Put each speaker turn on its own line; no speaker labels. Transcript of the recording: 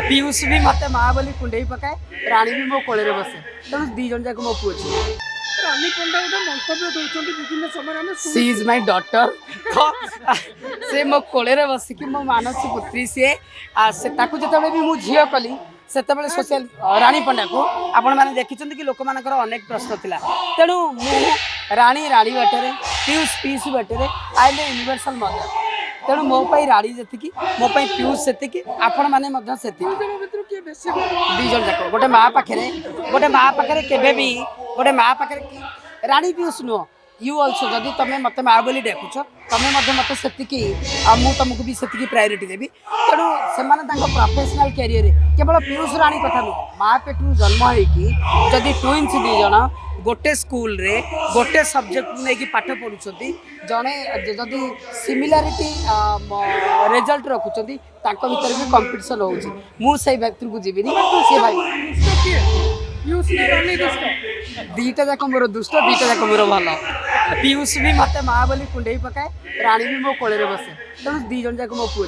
पीयूष भी मत माँ बोली कुंडे पकाए राणी भी मो कोले बसे तेणु दी जन जाक मो पुओ
रानी पंडा गोटे मंतव्य दौरान विभिन्न समय
सी इज माय डॉटर से मो कोले बसिकी मो मानसी पुत्री सी से जो भी मु झील कली से सोशल रानी पंडा को आपण मैंने देखी कि लोक मान अनेक प्रश्न थिला तेणु मु राणी राणी बाटे पीयूष पीयूष बाटे आई एम यूनिवर्सल मदर तेणु मो राणी जी मो पीयूष से आपण मैंने दी जन जाक गोटे माँ पाखे केवे भी गोटे माँ पाखे राणी पीयूष नुह यू अल्सो जदि तुम मत माँ बोली डाकुच तुम मत से तुमको भी से प्रायोरीटी देवी तेणु से प्रोफेशनल कैरियर केवल पीयूष राणी कथा नुह माँ पेटू जन्म होगी ट्विन्स दी जन गोटे स्कूल रे गोटे सब्जेक्ट नहीं पाठ पढ़ुं जड़े जदि सिमिलारिटी रिजल्ट रखुच्च भर भी कंपिटिशन होती व्यक्ति को जीविनी सी भाई दीटा जाक मोर दुष्ट दीटा जाक मोर भल पीयूष भी मत माँ बोली कुंडे पकाए राणी भी मो कोले बसे तेणु दी जन जाक मो पुओ।